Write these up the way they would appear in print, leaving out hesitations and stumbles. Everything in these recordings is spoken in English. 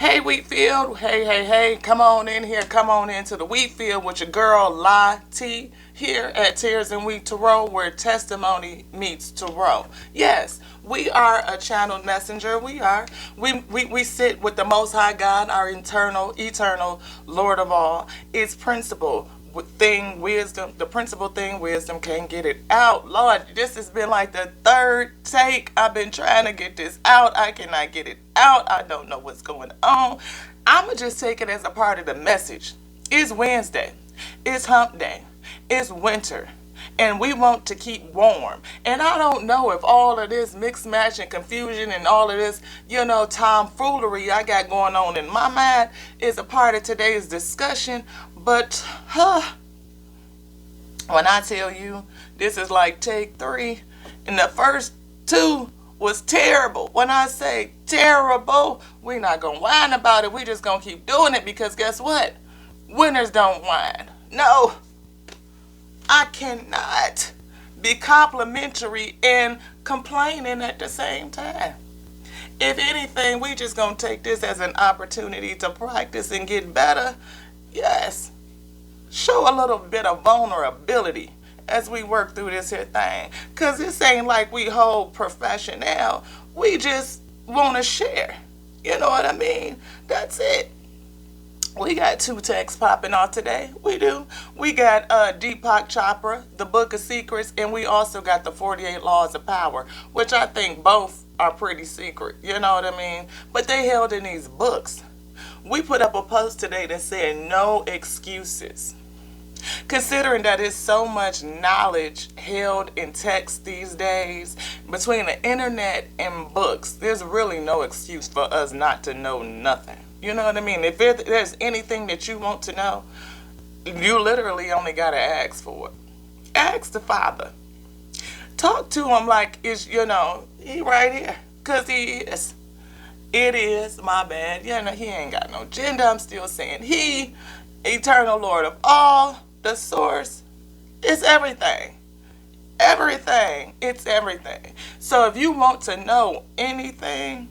Hey, Wheatfield. Hey. Come on in here. Come on into the Wheatfield with your girl, La T, here at Tears and Wheat Tarot, where testimony meets tarot. Yes, we are a channeled messenger. We are. We sit with the Most High God, our eternal Lord of all. It's principle. Thing wisdom, the principal thing wisdom can't get it out. Lord, this has been like the third take. I've been trying to get this out. I cannot get it out. I don't know what's going on. I'ma just take it as a part of the message. It's Wednesday. It's hump day. It's winter. And we want to keep warm. And I don't know if all of this mix match and confusion and all of this, tomfoolery I got going on in my mind is a part of today's discussion. But, when I tell you this is like take 3, and the first 2 was terrible. When I say terrible, we're not going to whine about it. We're just going to keep doing it because guess what? Winners don't whine. No, I cannot be complimentary and complaining at the same time. If anything, we just going to take this as an opportunity to practice and get better. Yes. Show a little bit of vulnerability as we work through this here thing. Because this ain't like we hold professional. We just want to share. You know what I mean? That's it. We got 2 texts popping off today. We do. We got Deepak Chopra, The Book of Secrets, and we also got the 48 Laws of Power, which I think both are pretty secret. You know what I mean? But they held in these books. We put up a post today that said no excuses. Considering that there's so much knowledge held in text these days, between the internet and books, there's really no excuse for us not to know nothing. You know what I mean? If there's anything that you want to know, you literally only got to ask for it. Ask the Father. Talk to him like he right here. Because he is. It is, my bad. He ain't got no gender. I'm still saying he, eternal Lord of all, the source, is everything. Everything. It's everything. So if you want to know anything,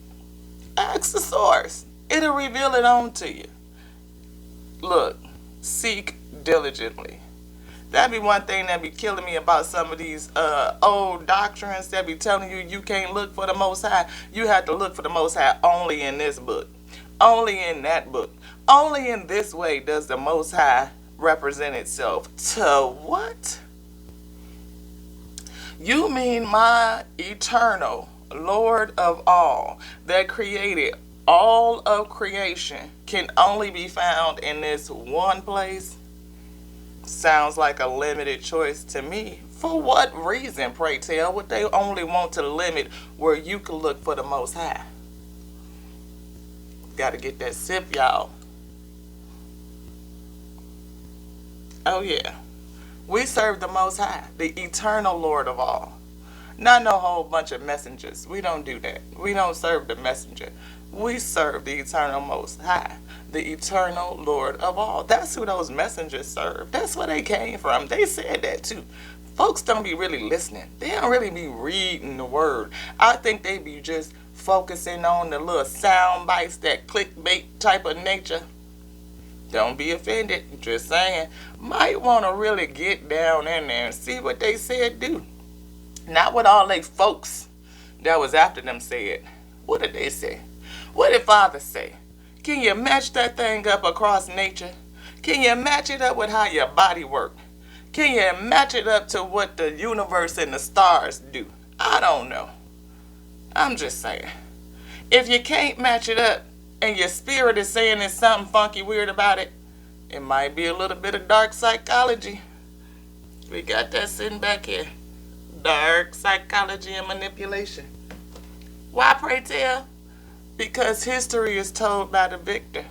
ask the source. It'll reveal it on to you. Look, seek diligently. That'd be one thing that be killing me about some of these old doctrines that be telling you can't look for the Most High. You have to look for the Most High only in this book. Only in that book. Only in this way does the Most High represent itself. To what? You mean my eternal Lord of all that created all of creation can only be found in this one place? Sounds like a limited choice to me. For what reason, pray tell, would they only want to limit where you can look for the Most High? Gotta get that sip, y'all. Oh yeah. We serve the Most High, the eternal Lord of all. Not no whole bunch of messengers. We don't do that. We don't serve the messenger. We serve the eternal Most High, the eternal Lord of all. That's who those messengers serve. That's where they came from. They said that too. Folks don't be really listening. They don't really be reading the word. I think they be just focusing on the little sound bites, that clickbait type of nature. Don't be offended. Just saying. Might want to really get down in there and see what they said do. Not what all they folks that was after them said. What did they say? What did Father say? Can you match that thing up across nature? Can you match it up with how your body works? Can you match it up to what the universe and the stars do? I don't know. I'm just saying. If you can't match it up and your spirit is saying there's something funky weird about it, it might be a little bit of dark psychology. We got that sitting back here. Dark psychology and manipulation. Why, pray tell? Because history is told by the victor.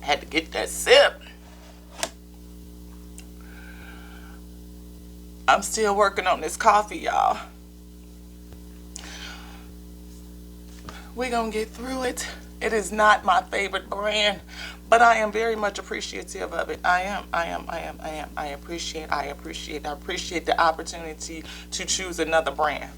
Had to get that sip. I'm still working on this coffee, y'all. We're gonna get through it. It is not my favorite brand, but I am very much appreciative of it. I am. I appreciate the opportunity to choose another brand.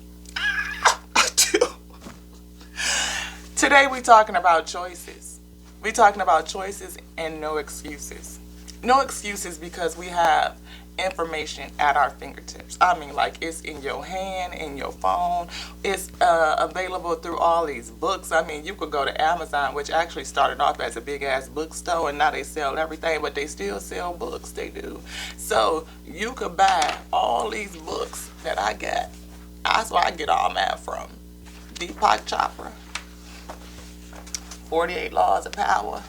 Today we talking about choices. We talking about choices and no excuses. No excuses because we have information at our fingertips. I mean, like it's in your hand, in your phone. It's available through all these books. I mean, you could go to Amazon, which actually started off as a big ass bookstore, and now they sell everything, but they still sell books. They do. So you could buy all these books that I got. That's where I get all mine from. Deepak Chopra, 48 Laws of Power,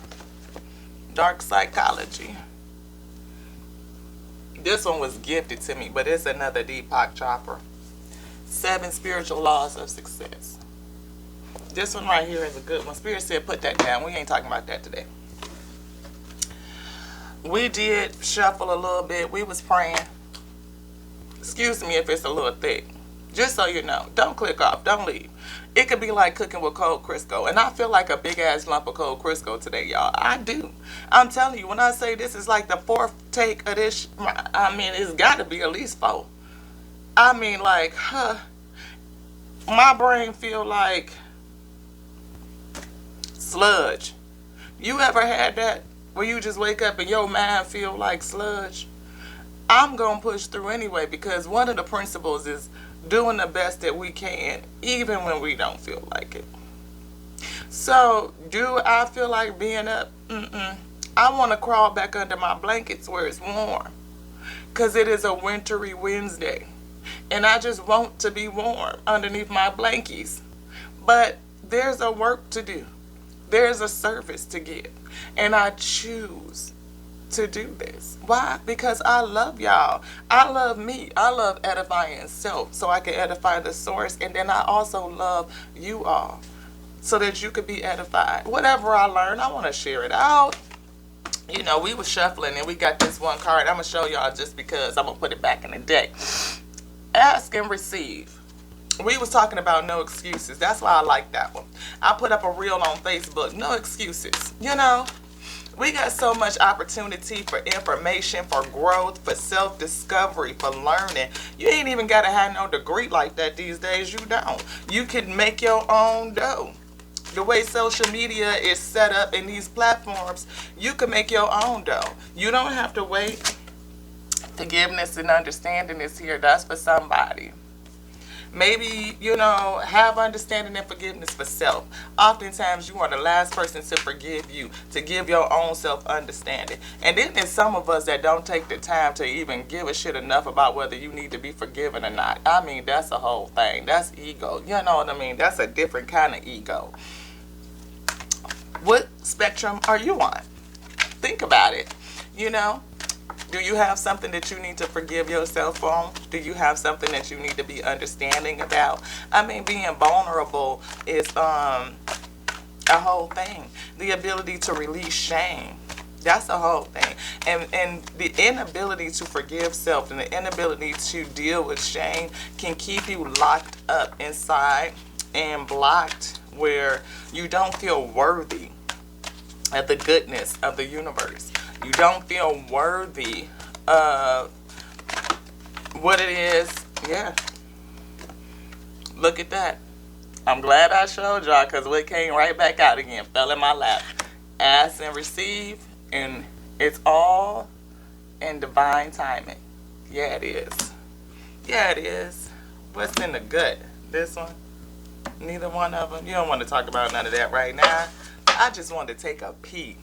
Dark Psychology. This one was gifted to me, but it's another Deepak Chopra. 7 Spiritual Laws of Success. This one right here is a good one. Spirit said put that down. We ain't talking about that today. We did shuffle a little bit. We was praying. Excuse me if it's a little thick. Just so you know. Don't click off. Don't leave. It could be like cooking with cold Crisco. And I feel like a big ass lump of cold Crisco today, y'all. I do. I'm telling you, when I say this is like the 4th take of this, I mean, it's got to be at least 4. I mean, like, my brain feel like sludge. You ever had that where you just wake up and your mind feel like sludge? I'm going to push through anyway, because one of the principles is doing the best that we can, even when we don't feel like it. So, do I feel like being up? I want to crawl back under my blankets where it's warm, because it is a wintry Wednesday, and I just want to be warm underneath my blankies. But there's a work to do. There's a service to give, and I choose to do this. Why? Because I love y'all. I love me. I love edifying self so I can edify the source, and then I also love you all so that you could be edified. Whatever I learn, I want to share it out. You know, we were shuffling and we got this one card. I'm going to show y'all just because I'm going to put it back in the deck. Ask and receive. We was talking about no excuses. That's why I like that one. I put up a reel on Facebook. No excuses. You know, we got so much opportunity for information, for growth, for self-discovery, for learning. You ain't even got to have no degree like that these days. You don't. You can make your own dough. The way social media is set up in these platforms, you can make your own dough. You don't have to wait. Forgiveness and understanding is here. That's for somebody. Maybe, you know, have understanding and forgiveness for self. Oftentimes, you are the last person to forgive you, to give your own self understanding. And then there's some of us that don't take the time to even give a shit enough about whether you need to be forgiven or not. I mean, that's a whole thing. That's ego. You know what I mean? That's a different kind of ego. What spectrum are you on? Think about it. You know? Do you have something that you need to forgive yourself on? Do you have something that you need to be understanding about? I mean, being vulnerable is a whole thing. The ability to release shame. That's a whole thing. And the inability to forgive self and the inability to deal with shame can keep you locked up inside and blocked where you don't feel worthy of the goodness of the universe. You don't feel worthy of what it is. Yeah. Look at that. I'm glad I showed y'all because it came right back out again. Fell in my lap. Ask and receive. And it's all in divine timing. Yeah, it is. Yeah, it is. What's in the gut? This one? Neither one of them? You don't want to talk about none of that right now. I just want to take a peek.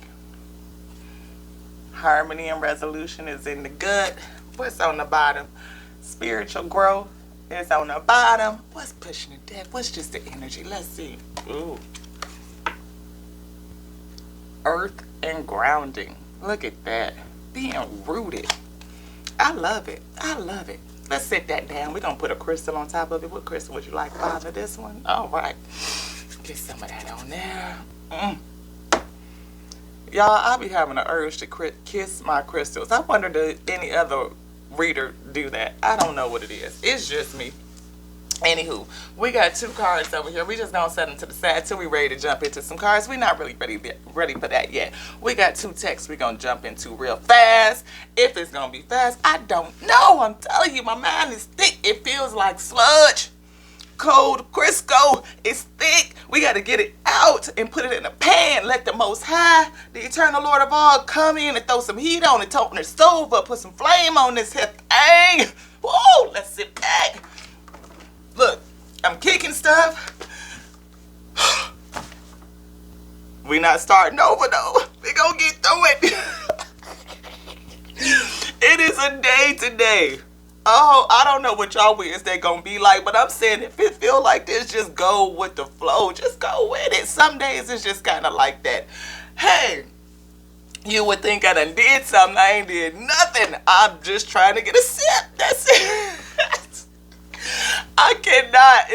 Harmony and resolution is in the gut. What's on the bottom? Spiritual growth is on the bottom. What's pushing the deck? What's just the energy? Let's see. Ooh. Earth and grounding. Look at that. Being rooted. I love it. I love it. Let's set that down. We're going to put a crystal on top of it. What crystal would you like, Father? This one? All right. Get some of that on there. Y'all, I be having an urge to kiss my crystals. I wonder does any other reader do that? I don't know what it is. It's just me. Anywho, we got 2 cards over here. We just gonna set them to the side till we ready to jump into some cards. We're not really ready for that yet. We got 2 texts we gonna jump into real fast. If it's gonna be fast, I don't know. I'm telling you, my mind is thick. It feels like sludge. cold Crisco. It's thick. We got to get it out and put it in a pan. Let the Most High, the Eternal Lord of all, come in and throw some heat on it. Open the stove up. Put some flame on this here thing. Whoa, let's sit back. Look, I'm kicking stuff. We not starting over though. We gonna get through it. It is a day today. Oh, I don't know what y'all Wednesday gonna be like, but I'm saying if it feel like this, just go with the flow. Just go with it. Some days it's just kind of like that. Hey, you would think I done did something. I ain't did nothing. I'm just trying to get a sip. That's it. I cannot.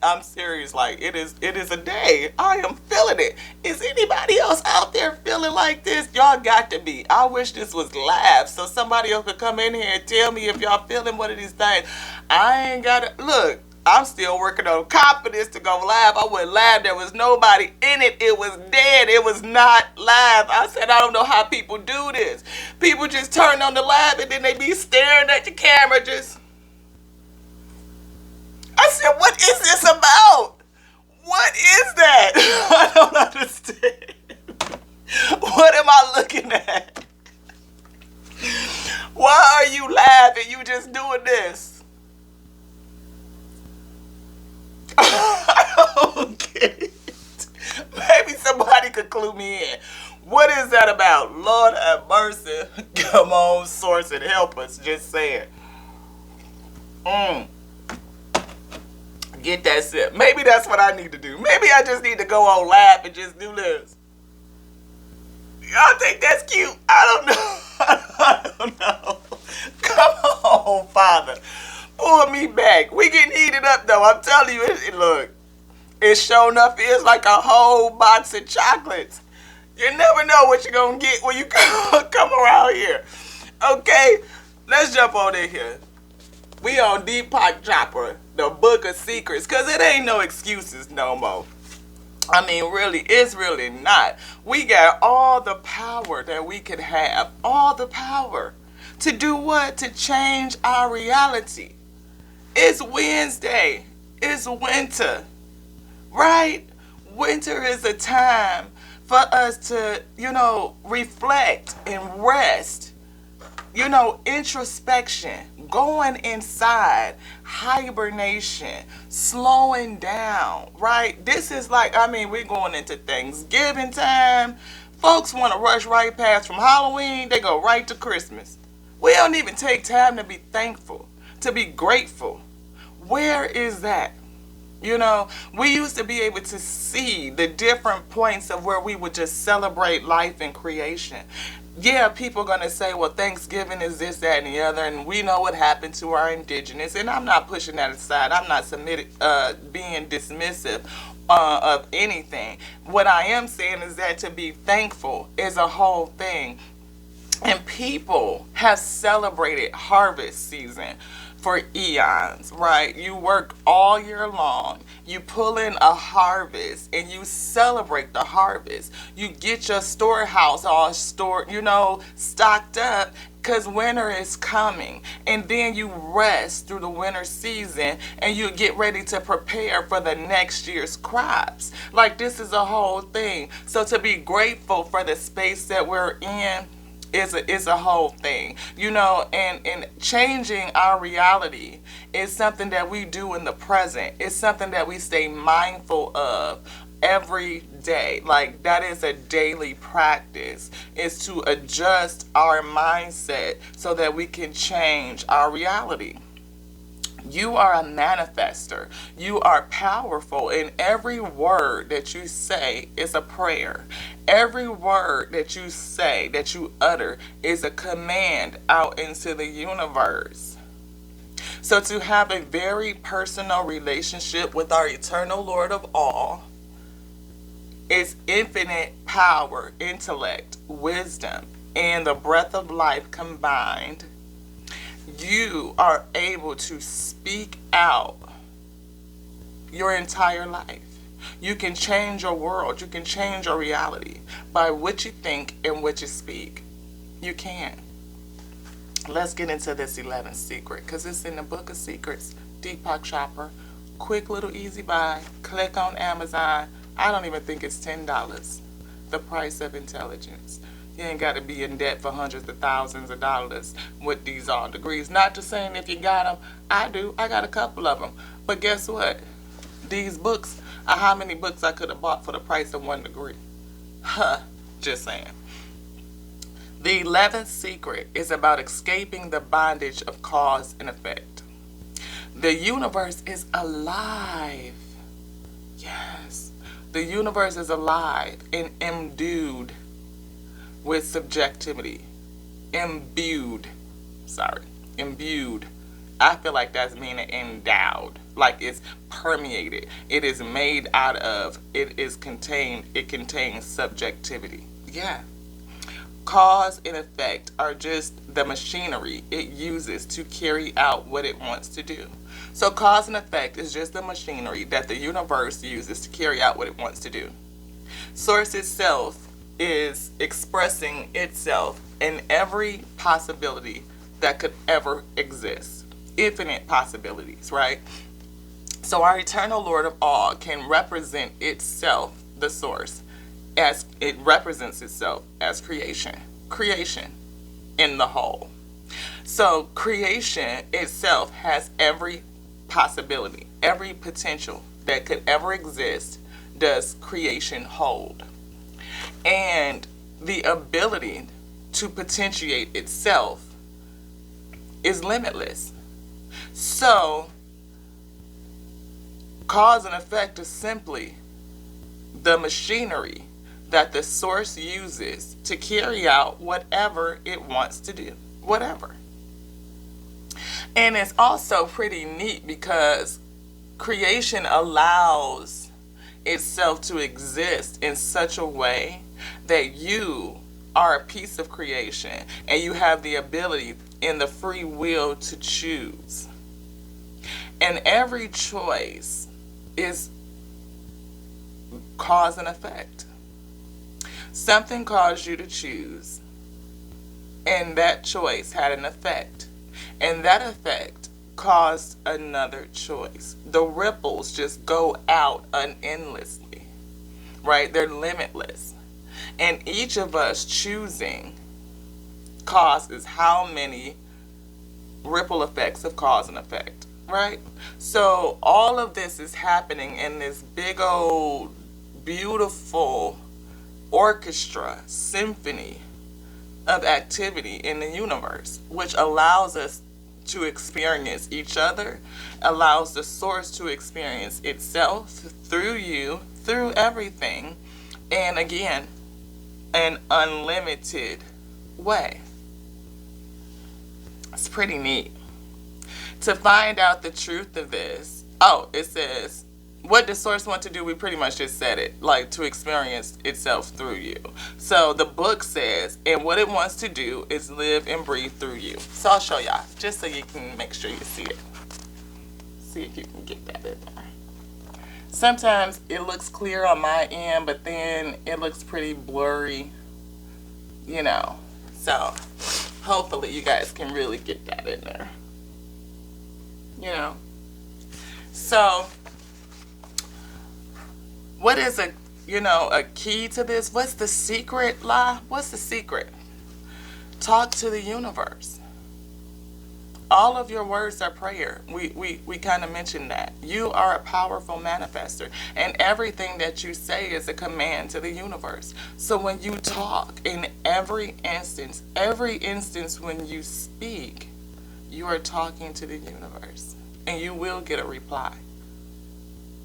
I'm serious. Like, it is a day. I am feeling it. Is anybody else out there feeling like this? Y'all got to be. I wish this was live so somebody else could come in here and tell me if y'all feeling one of these things. I ain't got to. Look, I'm still working on confidence to go live. I went live. There was nobody in it. It was dead. It was not live. I said, I don't know how people do this. People just turn on the live and then they be staring at the camera just. I said, what is this about? What is that? I don't understand. What am I looking at? Why are you laughing? You just doing this. I don't get it. Maybe somebody could clue me in. What is that about? Lord have mercy. Come on, source, and help us. Just saying. Get that sip. Maybe that's what I need to do. Maybe I just need to go on live and just do this. Y'all think that's cute? I don't know. I don't know. Come on, Father. Pull me back. We getting heated up, though. I'm telling you, look. It sure enough is like a whole box of chocolates. You never know what you're going to get when you come around here. Okay, let's jump on in here. We on Deepak Chopra, the Book of Secrets, because it ain't no excuses no more. I mean, really, it's really not. We got all the power that we could have. All the power. To do what? To change our reality. It's Wednesday. It's winter. Right? Winter is a time for us to, reflect and rest. Introspection, going inside, hibernation, slowing down, right? This is like, we're going into Thanksgiving time. Folks want to rush right past from Halloween. They go right to Christmas. We don't even take time to be thankful, to be grateful. Where is that? We used to be able to see the different points of where we would just celebrate life and creation. Yeah, people are going to say, well, Thanksgiving is this, that, and the other, and we know what happened to our indigenous, and I'm not pushing that aside. I'm not being dismissive of anything. What I am saying is that to be thankful is a whole thing. And people have celebrated harvest season for eons, right? You work all year long. You pull in a harvest and you celebrate the harvest. You get your storehouse all stocked up because winter is coming. And then you rest through the winter season and you get ready to prepare for the next year's crops. Like, this is a whole thing. So to be grateful for the space that we're in is a whole thing, and changing our reality is something that we do in the present. It's something that we stay mindful of every day. Like, that is a daily practice, is to adjust our mindset so that we can change our reality. You are a manifester. You are powerful, and every word that you say is a prayer. Every word that you say, that you utter, is a command out into the universe. So to have a very personal relationship with our eternal Lord of all is infinite power, intellect, wisdom, and the breath of life combined. You are able to speak out your entire life. You can change your world. You can change your reality by what you think and what you speak. You can. Let's get into this 11th secret, because it's in the Book of Secrets. Deepak Chopra, quick little easy buy. Click on Amazon. I don't even think it's $10. The price of intelligence. You ain't got to be in debt for hundreds of thousands of dollars with these all degrees. Not to saying if you got them, I do. I got a couple of them. But guess what? These books are how many books I could have bought for the price of 1 degree. Huh. Just saying. The 11th secret is about escaping the bondage of cause and effect. The universe is alive. Yes. The universe is alive and imbued with subjectivity. Imbued. I feel like that's meaning endowed. Like it's permeated. It is made out of. It contains subjectivity. Yeah. Cause and effect are just the machinery it uses to carry out what it wants to do. So cause and effect is just the machinery that the universe uses to carry out what it wants to do. Source itself is expressing itself in every possibility that could ever exist. Infinite possibilities, right? So our eternal Lord of all can represent itself, the source, as it represents itself as creation in the whole. So creation itself has every possibility, every potential that could ever exist does creation hold. And the ability to potentiate itself is limitless. So cause and effect is simply the machinery that the source uses to carry out whatever it wants to do. Whatever. And it's also pretty neat because creation allows itself to exist in such a way that you are a piece of creation and you have the ability and the free will to choose. And every choice is cause and effect. Something caused you to choose, and that choice had an effect, and that effect caused another choice. The ripples just go out endlessly, right? They're limitless. And each of us choosing causes how many ripple effects of cause and effect, right? So all of this is happening in this big old beautiful orchestra, symphony of activity in the universe, which allows us to experience each other, allows the source to experience itself through you, through everything, and again, an unlimited way. It's pretty neat. To find out the truth of this, it says, what does source want to do? We pretty much just said it, like to experience itself through you. So the book says, and what it wants to do is live and breathe through you. So I'll show y'all, just so you can make sure you see it. See if you can get that in there. Sometimes it looks clear on my end, but then it looks pretty blurry, you know. So hopefully you guys can really get that in there, you know. So what is a key to this? What's the secret, La? What's the secret? Talk to the universe. All of your words are prayer. We kind of mentioned that. You are a powerful manifester, and everything that you say is a command to the universe. So when you talk, in every instance when you speak, you are talking to the universe, and you will get a reply.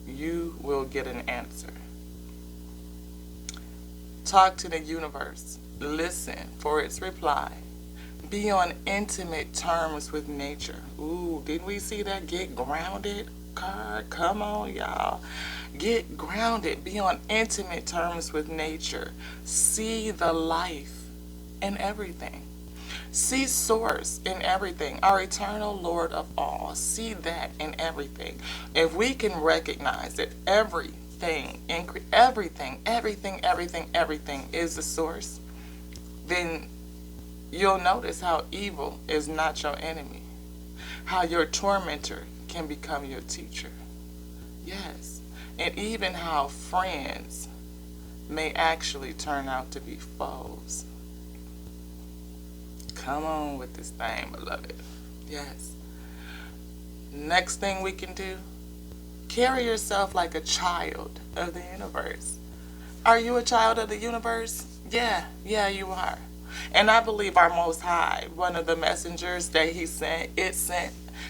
You will get an answer. Talk to the universe. Listen for its reply. Be on intimate terms with nature. Ooh, didn't we see that? Get grounded card. Come on, y'all. Get grounded. Be on intimate terms with nature. See the life in everything. See source in everything. Our eternal Lord of all. See that in everything. If we can recognize that everything is the source, then you'll notice how evil is not your enemy. How your tormentor can become your teacher. Yes. And even how friends may actually turn out to be foes. Come on with this thing, beloved. Yes. Next thing we can do, carry yourself like a child of the universe. Are you a child of the universe? Yeah, you are. And I believe our Most High, one of the messengers that he sent,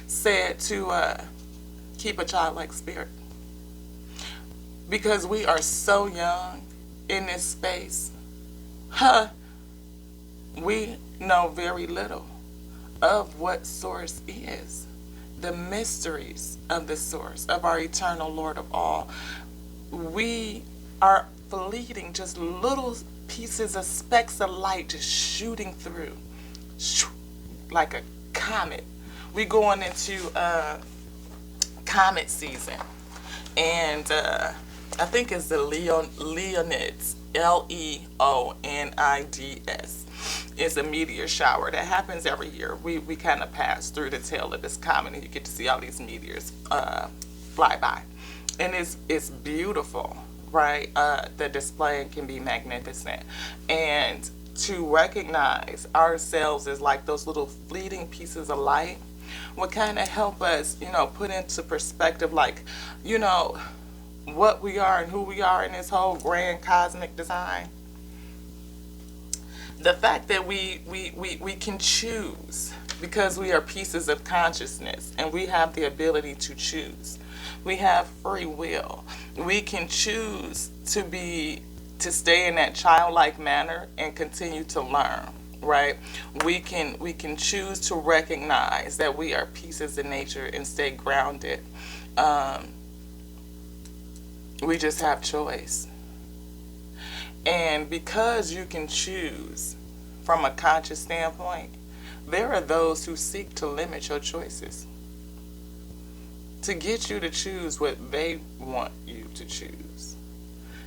said to keep a childlike spirit. Because we are so young in this space, we know very little of what Source is, the mysteries of the Source, of our eternal Lord of all. We are fleeting, just little pieces of specks of light just shooting through like a comet. We going into comet season, and I think it's the Leonids, Leonids. It's a meteor shower that happens every year. We kind of pass through the tail of this comet, and you get to see all these meteors fly by, and it's beautiful, right? The display can be magnificent, and to recognize ourselves as like those little fleeting pieces of light would kind of help us, put into perspective, like, what we are and who we are in this whole grand cosmic design. The fact that we can choose, because we are pieces of consciousness and we have the ability to choose. We have free will. We can choose to stay in that childlike manner and continue to learn, right? We can choose to recognize that we are pieces of nature and stay grounded. We just have choice. And because you can choose from a conscious standpoint, there are those who seek to limit your choices, to get you to choose what they want you to choose.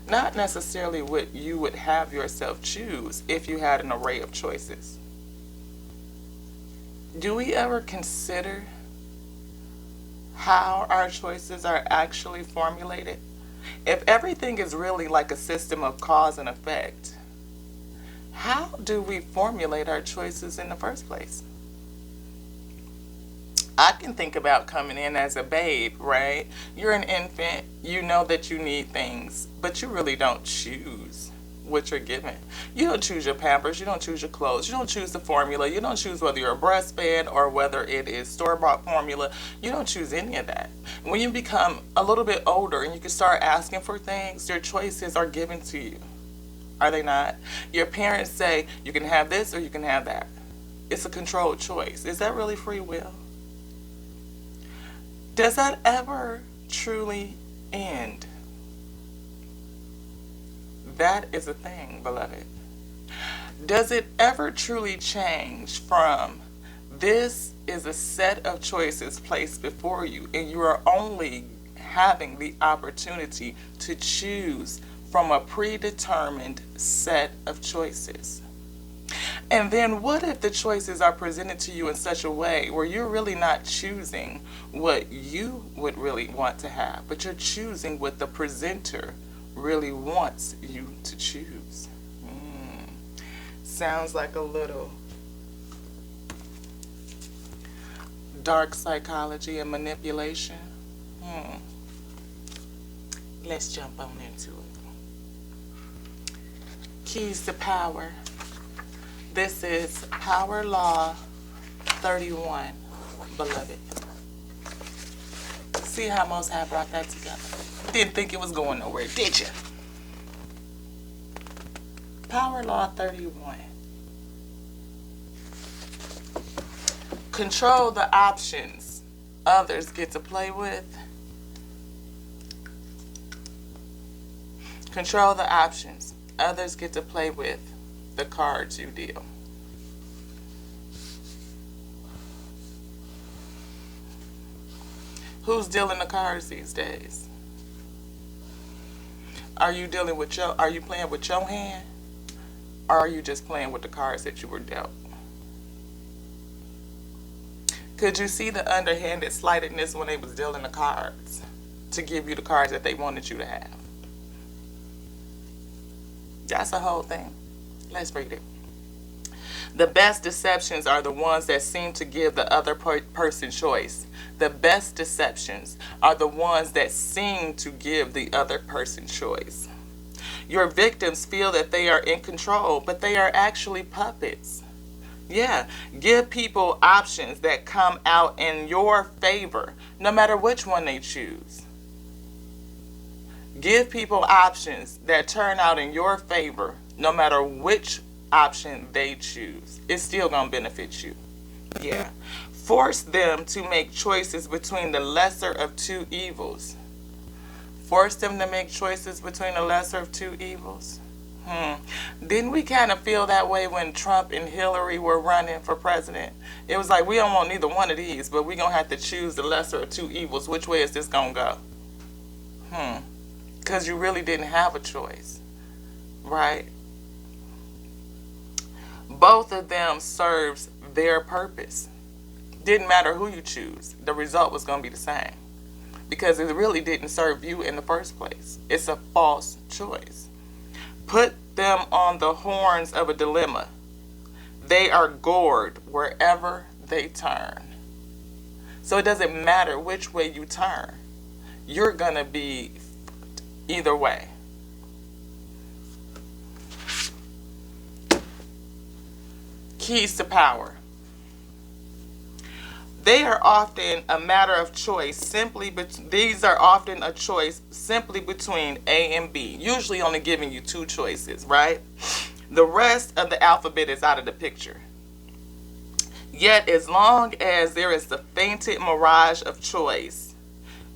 Not necessarily what you would have yourself choose if you had an array of choices. Do we ever consider how our choices are actually formulated? If everything is really like a system of cause and effect, how do we formulate our choices in the first place? I can think about coming in as a babe, right? You're an infant, you know that you need things, but you really don't choose what you're given. You don't choose your Pampers, you don't choose your clothes, you don't choose the formula, you don't choose whether you're breastfed or whether it is store-bought formula. You don't choose any of that. When you become a little bit older and you can start asking for things, your choices are given to you. Are they not? Your parents say you can have this or you can have that. It's a controlled choice. Is that really free will? Does that ever truly end? That is a thing, beloved. Does it ever truly change from this is a set of choices placed before you and you are only having the opportunity to choose from a predetermined set of choices? And then what if the choices are presented to you in such a way where you're really not choosing what you would really want to have, but you're choosing what the presenter really wants you to choose? Sounds like a little dark psychology and manipulation. Let's jump on into it. Keys to power. This is Power Law 31, beloved. See how Most High brought that together? Didn't think it was going nowhere, did you? Power Law 31. Control the options others get to play with. Control the options others get to play with the cards you deal. Who's dealing the cards these days? Are you playing with your hand? Or are you just playing with the cards that you were dealt? Could you see the underhanded slightedness when they was dealing the cards? to give you the cards that they wanted you to have. That's the whole thing. Let's read it. The best deceptions are the ones that seem to give the other person choice. The best deceptions are the ones that seem to give the other person choice. Your victims feel that they are in control, but they are actually puppets. Yeah, give people options that come out in your favor, no matter which one they choose. Give people options that turn out in your favor, no matter which option they choose. It's still going to benefit you. Yeah. Force them to make choices between the lesser of two evils. Force them to make choices between the lesser of two evils. Didn't we kind of feel that way when Trump and Hillary were running for president? It was like, we don't want neither one of these, but we're going to have to choose the lesser of two evils. Which way is this going to go? Because you really didn't have a choice, right? Both of them serves their purpose. Didn't matter who you choose. The result was going to be the same. Because it really didn't serve you in the first place. It's a false choice. Put them on the horns of a dilemma. They are gored wherever they turn. So it doesn't matter which way you turn. You're going to be either way. Keys to power. They are often a matter of choice. These are often a choice simply between A and B. Usually only giving you two choices, right? The rest of the alphabet is out of the picture. Yet, as long as there is the fainted mirage of choice,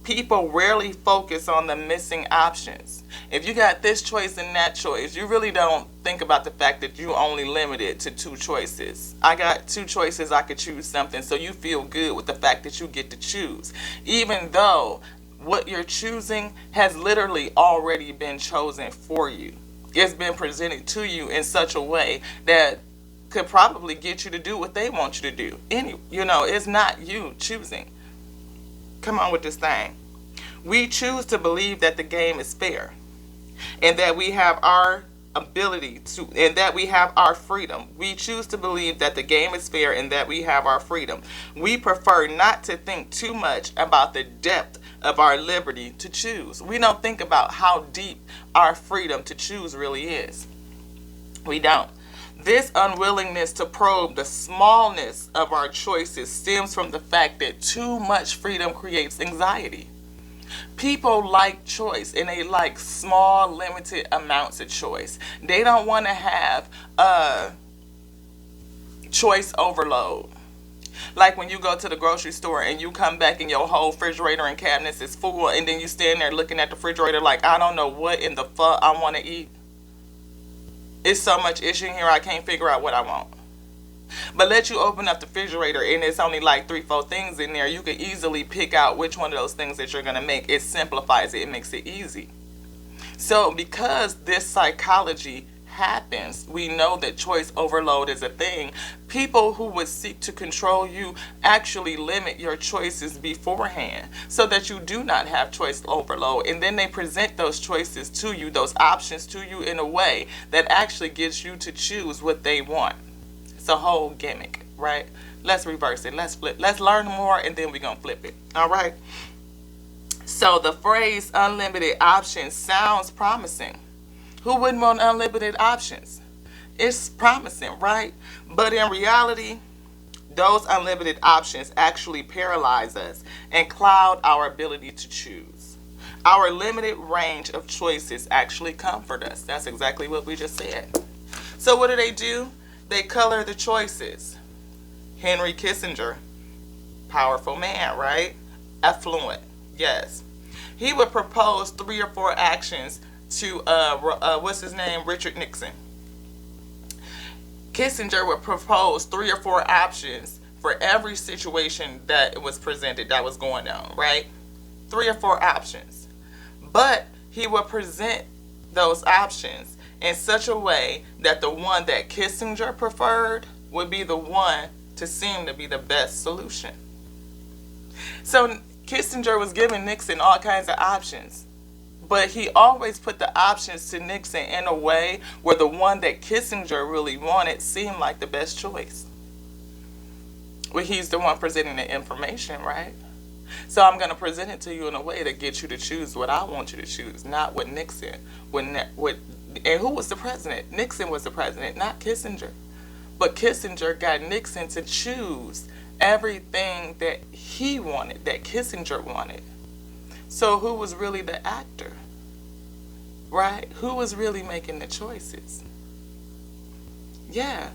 people rarely focus on the missing options. If you got this choice and that choice, you really don't think about the fact that you only limited to two choices. I got two choices, I could choose something, so you feel good with the fact that you get to choose. Even though what you're choosing has literally already been chosen for you. It's been presented to you in such a way that could probably get you to do what they want you to do. It's not you choosing. Come on with this thing. We choose to believe that the game is fair and that we have our ability to, and that we have our freedom. We choose to believe that the game is fair and that we have our freedom. We prefer not to think too much about the depth of our liberty to choose. We don't think about how deep our freedom to choose really is. We don't. This unwillingness to probe the smallness of our choices stems from the fact that too much freedom creates anxiety. People like choice, and they like small, limited amounts of choice. They don't want to have choice overload. Like when you go to the grocery store and you come back and your whole refrigerator and cabinets is full, and then you stand there looking at the refrigerator like, I don't know what in the fuck I want to eat. It's so much issue in here, I can't figure out what I want. But let you open up the refrigerator and it's only like 3-4 things in there. You can easily pick out which one of those things that you're going to make. It simplifies it. It makes it easy. So because this psychology happens, we know that choice overload is a thing. People who would seek to control you actually limit your choices beforehand so that you do not have choice overload. And then they present those choices to you, those options to you in a way that actually gets you to choose what they want. It's a whole gimmick, right? Let's reverse it. Let's flip. Let's learn more and then we're going to flip it. All right. So the phrase unlimited options sounds promising. Who wouldn't want unlimited options? It's promising, right? But in reality, those unlimited options actually paralyze us and cloud our ability to choose. Our limited range of choices actually comfort us. That's exactly what we just said. So what do? They color the choices. Henry Kissinger, powerful man, right? Affluent, yes. He would propose 3 or 4 actions to Richard Nixon. Kissinger would propose 3 or 4 options for every situation that was presented that was going on, right? 3 or 4 options. But he would present those options in such a way that the one that Kissinger preferred would be the one to seem to be the best solution. So Kissinger was giving Nixon all kinds of options, but he always put the options to Nixon in a way where the one that Kissinger really wanted seemed like the best choice. Well, he's the one presenting the information, right? So I'm going to present it to you in a way that gets you to choose what I want you to choose, not what Nixon. And who was the president? Nixon was the president, not Kissinger. But Kissinger got Nixon to choose everything that he wanted, that Kissinger wanted. So who was really the actor, right? Who was really making the choices? Yeah.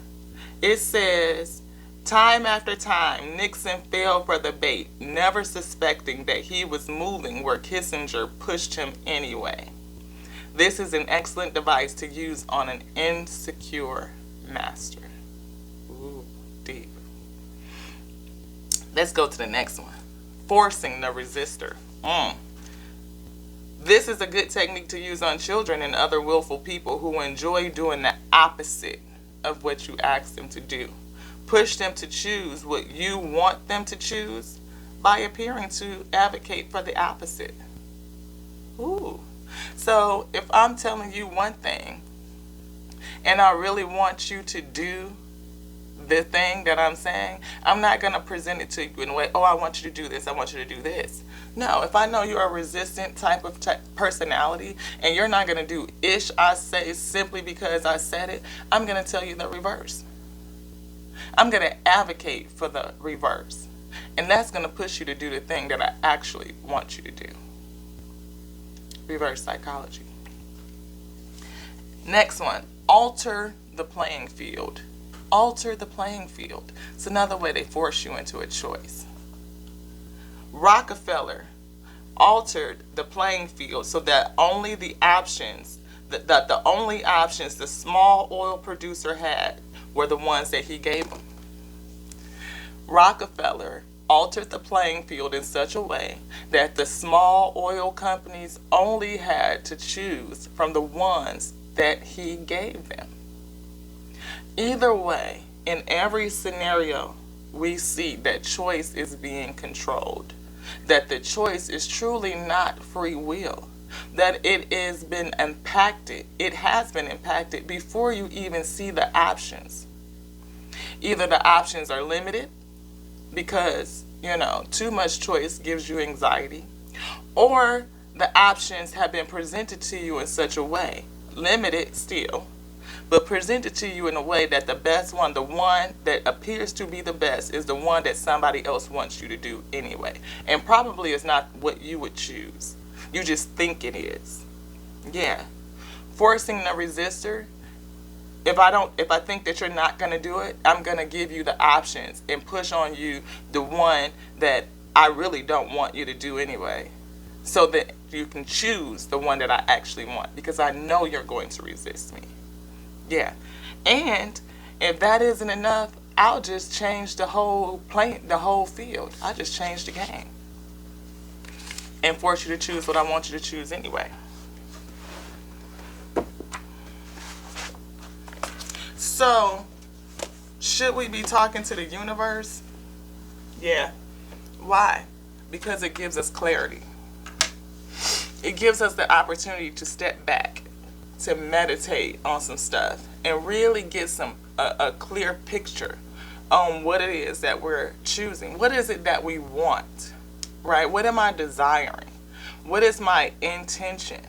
It says, time after time, Nixon fell for the bait, never suspecting that he was moving where Kissinger pushed him anyway. This is an excellent device to use on an insecure master. Ooh, deep. Let's go to the next one. Forcing the resistor. This is a good technique to use on children and other willful people who enjoy doing the opposite of what you ask them to do. Push them to choose what you want them to choose by appearing to advocate for the opposite. Ooh. So if I'm telling you one thing and I really want you to do the thing that I'm saying, I'm not going to present it to you in a way, oh, I want you to do this, I want you to do this. No, if I know you're a resistant type of personality and you're not going to do ish I say simply because I said it, I'm going to tell you the reverse. I'm going to advocate for the reverse. And that's going to push you to do the thing that I actually want you to do. Reverse psychology. Next one, alter the playing field. Alter the playing field. It's another way they force you into a choice. Rockefeller altered the playing field so that only the options, that the only options the small oil producer had were the ones that he gave him. Rockefeller altered the playing field in such a way that the small oil companies only had to choose from the ones that he gave them. Either way, in every scenario, we see that choice is being controlled, that the choice is truly not free will, that it has been impacted before you even see the options. Either the options are limited because, too much choice gives you anxiety, or the options have been presented to you in such a way, limited still, but presented to you in a way that the best one, the one that appears to be the best, is the one that somebody else wants you to do anyway. And probably is not what you would choose. You just think it is. Yeah. Forcing the resistor. If I think that you're not going to do it, I'm going to give you the options and push on you the one that I really don't want you to do anyway, so that you can choose the one that I actually want, because I know you're going to resist me. Yeah. And if that isn't enough, I'll just change the whole field. I'll just change the game and force you to choose what I want you to choose anyway. So, should we be talking to the universe? Yeah. Why? Because it gives us clarity. It gives us the opportunity to step back, to meditate on some stuff, and really get a clear picture on what it is that we're choosing. What is it that we want, right? What am I desiring? What is my intention?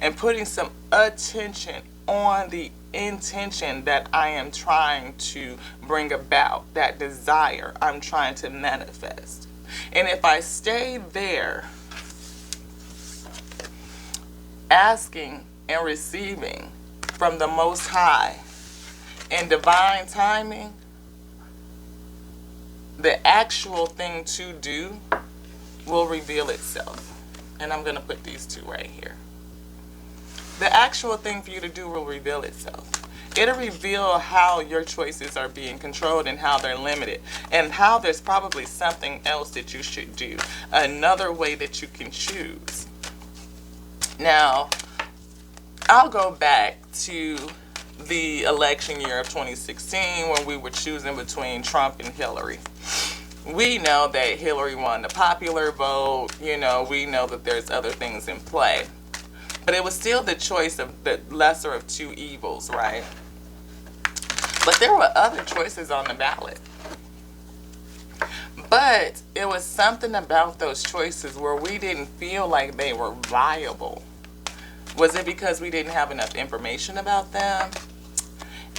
And putting some attention on the intention that I am trying to bring about, that desire I'm trying to manifest. And if I stay there, asking and receiving from the Most High in divine timing, the actual thing to do will reveal itself. And I'm going to put these two right here. The actual thing for you to do will reveal itself. It'll reveal how your choices are being controlled and how they're limited, and how there's probably something else that you should do, another way that you can choose. Now, I'll go back to the election year of 2016 when we were choosing between Trump and Hillary. We know that Hillary won the popular vote. We know that there's other things in play. But it was still the choice of the lesser of two evils, right? But there were other choices on the ballot. But it was something about those choices where we didn't feel like they were viable. Was it because we didn't have enough information about them?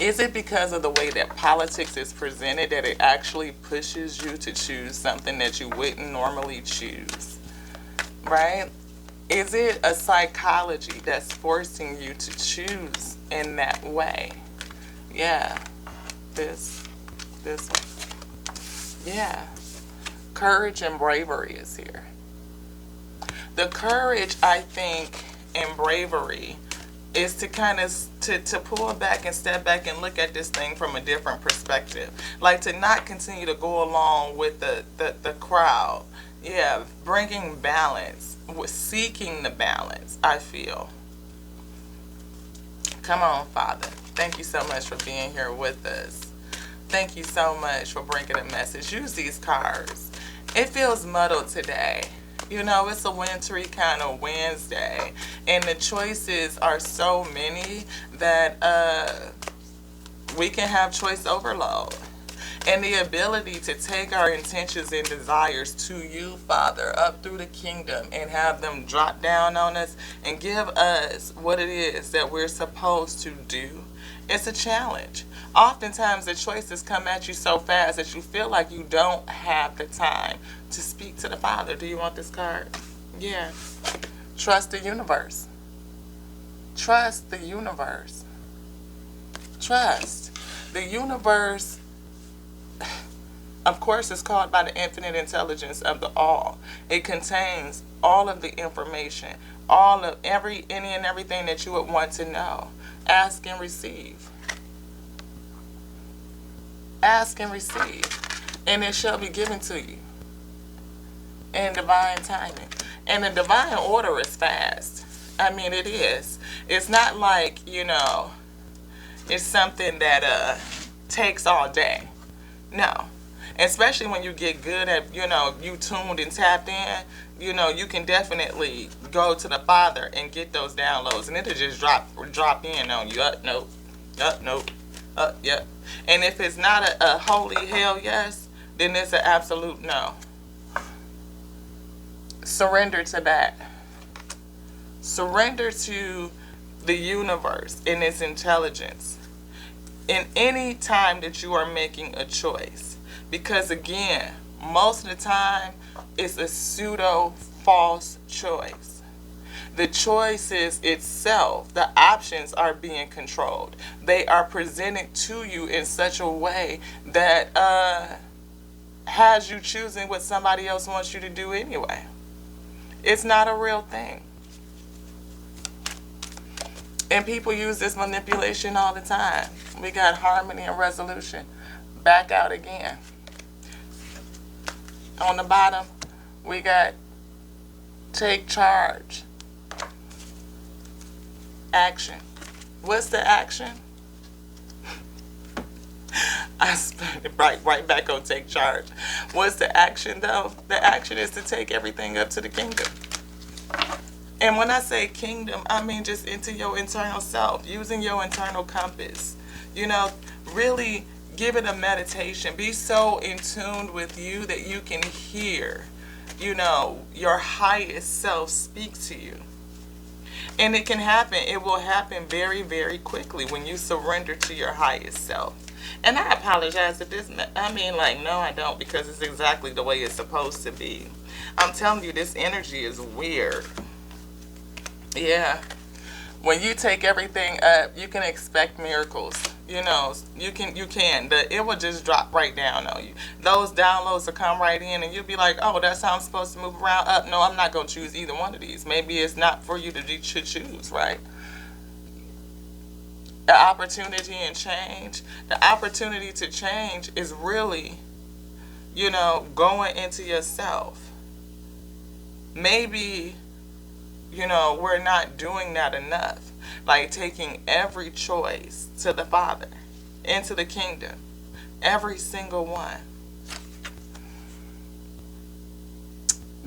Is it because of the way that politics is presented that it actually pushes you to choose something that you wouldn't normally choose? Right? Is it a psychology that's forcing you to choose in that way? Yeah. This one. Yeah. Courage and bravery is here. The courage, I think, and bravery is to kind of to pull back and step back and look at this thing from a different perspective. Like to not continue to go along with the crowd. Yeah, bringing balance, seeking the balance, I feel. Come on, Father. Thank you so much for being here with us. Thank you so much for bringing a message. Use these cards. It feels muddled today. It's a wintry kind of Wednesday. And the choices are so many that we can have choice overload. And the ability to take our intentions and desires to you, Father, up through the kingdom and have them drop down on us and give us what it is that we're supposed to do. It's a challenge. Oftentimes the choices come at you so fast that you feel like you don't have the time to speak to the Father. Do you want this card? Yeah. Trust the universe. Trust the universe. Trust. The universe, of course, is called by the infinite intelligence of the all. It contains all of the information, all of any and everything that you would want to know. Ask and receive. Ask and receive, and it shall be given to you in divine timing. And the divine order is fast. I mean, it is. It's not like, it's something that takes all day. No. Especially when you get good at, you tuned and tapped in, you can definitely go to the Father and get those downloads, and it'll just drop in on you. Nope. Nope. Yep. And if it's not a holy hell yes, then it's an absolute no. Surrender to that. Surrender to the universe and its intelligence in any time that you are making a choice. Because again, most of the time, it's a pseudo false choice. The choices itself, the options are being controlled. They are presented to you in such a way that has you choosing what somebody else wants you to do anyway. It's not a real thing. And people use this manipulation all the time. We got harmony and resolution. Back out again. On the bottom, we got take charge. Action. What's the action? I spent it right back on take charge. What's the action though? The action is to take everything up to the kingdom. And when I say kingdom, I mean just into your internal self, using your internal compass. Really give it a meditation. Be so in tune with you that you can hear, your highest self speak to you. And it can happen. It will happen very, very quickly when you surrender to your highest self. And I apologize if this, no, I don't, because it's exactly the way it's supposed to be. I'm telling you, this energy is weird. Yeah. When you take everything up, you can expect miracles. You can. It will just drop right down on you. Those downloads will come right in and you'll be like, oh, that's how I'm supposed to move around. Up. No, I'm not going to choose either one of these. Maybe it's not for you to choose, right? The opportunity and change. The opportunity to change is really, going into yourself. Maybe, we're not doing that enough. Like taking every choice to the Father, into the kingdom. Every single one.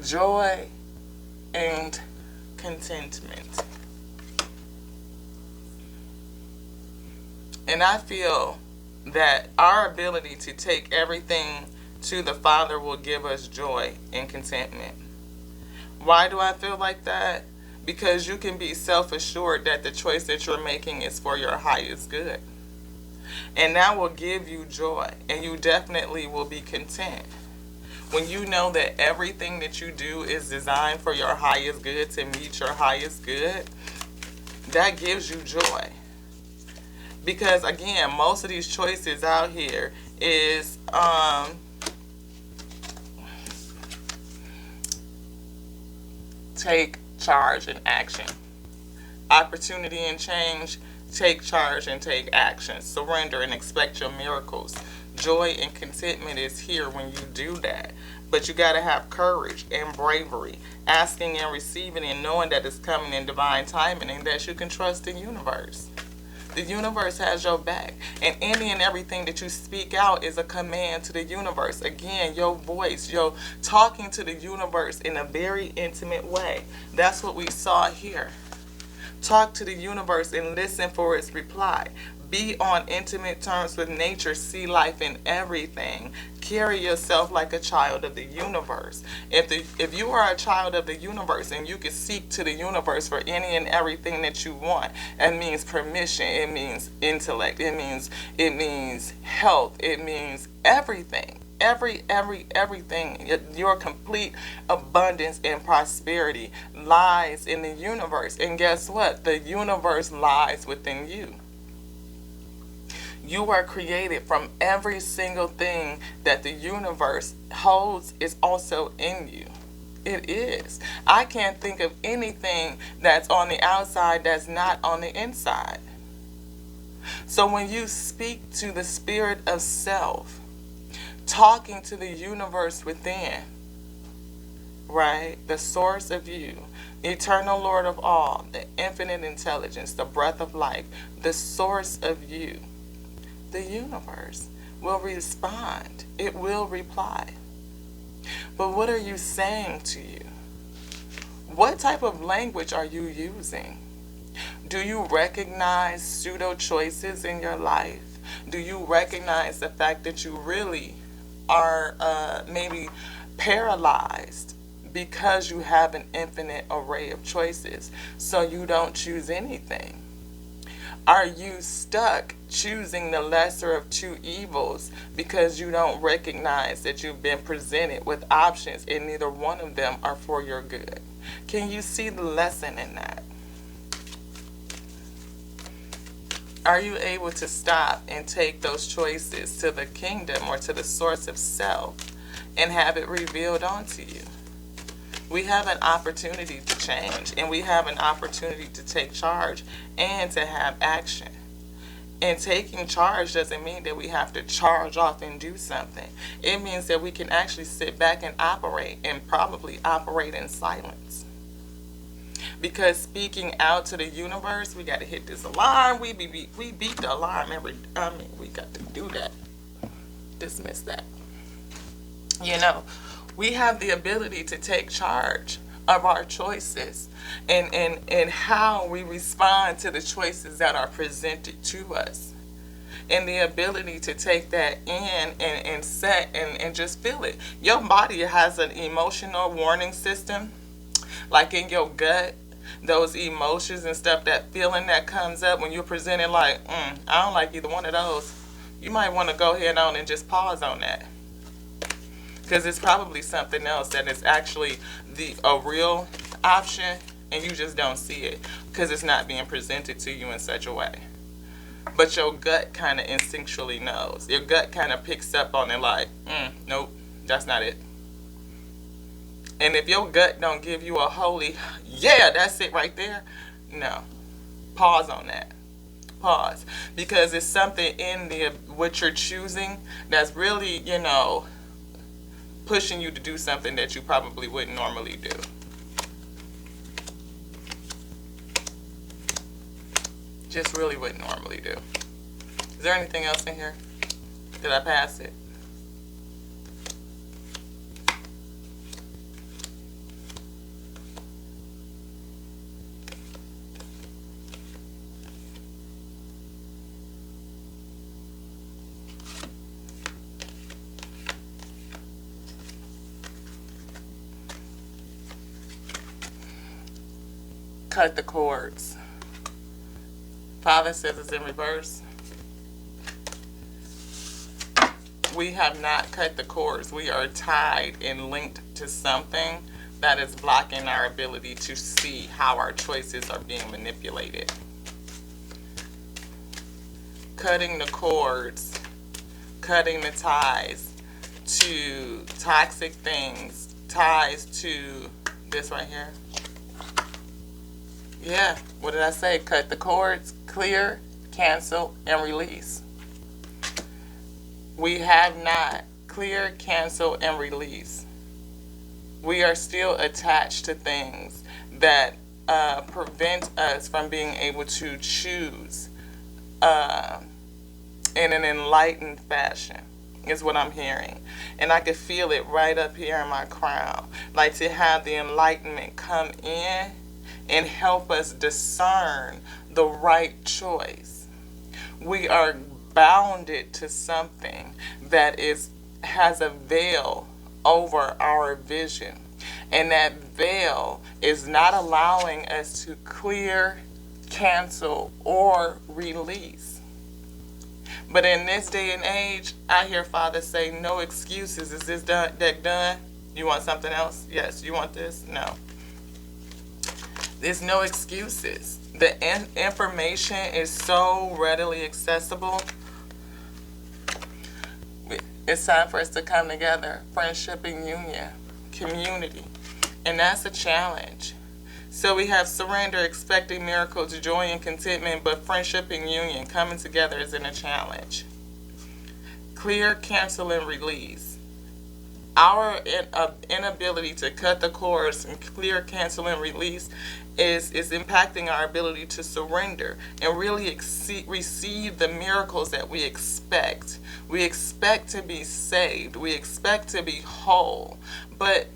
joy, and contentment. And I feel that our ability to take everything to the Father will give us joy and contentment. Why do I feel like that? Because you can be self-assured that the choice that you're making is for your highest good. And that will give you joy, and you definitely will be content. When you know that everything that you do is designed for your highest good, to meet your highest good, that gives you joy. Because again, most of these choices out here is take charge and action. Opportunity and change, take charge and take action. Surrender and expect your miracles. Joy and contentment is here when you do that. But you got to have courage and bravery, asking and receiving and knowing that it's coming in divine timing and that you can trust the universe. The universe has your back. And any and everything that you speak out is a command to the universe. Again, your voice, your talking to the universe in a very intimate way. That's what we saw here. Talk to the universe and listen for its reply. Be on intimate terms with nature. See life in everything. Carry yourself like a child of the universe. If you are a child of the universe and you can seek to the universe for any and everything that you want, it means permission. It means intellect. It means health. It means everything. Everything. Your complete abundance and prosperity lies in the universe. And guess what? The universe lies within you. You are created from every single thing that the universe holds is also in you. It is. I can't think of anything that's on the outside that's not on the inside. So when you speak to the spirit of self, talking to the universe within, right? The source of you, the eternal Lord of all, the infinite intelligence, the breath of life, the source of you, the universe will respond. It will reply. But what are you saying to you? What type of language are you using? Do you recognize pseudo choices in your life? Do you recognize the fact that you really are maybe paralyzed because you have an infinite array of choices, so you don't choose anything? Are you stuck choosing the lesser of two evils because you don't recognize that you've been presented with options and neither one of them are for your good? Can you see the lesson in that? Are you able to stop and take those choices to the kingdom or to the source of self and have it revealed onto you? We have an opportunity to change, and we have an opportunity to take charge and to have action. And taking charge doesn't mean that we have to charge off and do something. It means that we can actually sit back and operate, and probably operate in silence. Because speaking out to the universe, we got to hit this alarm. We beat the alarm we got to do that. Dismiss that. You know, we have the ability to take charge of our choices and how we respond to the choices that are presented to us. And the ability to take that in and set and just feel it. Your body has an emotional warning system, like in your gut. Those emotions and stuff, that feeling that comes up when you're presented like, I don't like either one of those. You might want to go ahead on and just pause on that. Because it's probably something else that is actually a real option, and you just don't see it because it's not being presented to you in such a way. But your gut kind of instinctually knows. Your gut kind of picks up on it like, nope, that's not it. And if your gut don't give you a holy, yeah, that's it right there, no. Pause on that. Pause. Because it's something in what you're choosing that's really, pushing you to do something that you probably wouldn't normally do. Just really wouldn't normally do. Is there anything else in here? Did I pass it? cut the cords. Father says it's in reverse. We have not cut the cords. We are tied and linked to something that is blocking our ability to see how our choices are being manipulated. Cutting the cords, cutting the ties to toxic things, ties to this right here. Yeah, what did I say? Cut the cords, clear, cancel, and release. We have not clear, cancel, and release. We are still attached to things that prevent us from being able to choose in an enlightened fashion, is what I'm hearing. And I can feel it right up here in my crown. Like to have the enlightenment come in and help us discern the right choice. We are bounded to something that has a veil over our vision, and that veil is not allowing us to clear, cancel, or release. But in this day and age, I hear Father say, no excuses. Is this deck done? You want something else? Yes. You want this? No. There's no excuses. The information is so readily accessible. It's time for us to come together, friendship and union, community. And that's a challenge. So we have surrender, expecting miracles, joy and contentment, but friendship and union coming together isn't a challenge. Clear, cancel, and release. Our inability to cut the cords and clear, cancel, and release is impacting our ability to surrender and really receive the miracles that we expect. We expect to be saved. We expect to be whole. But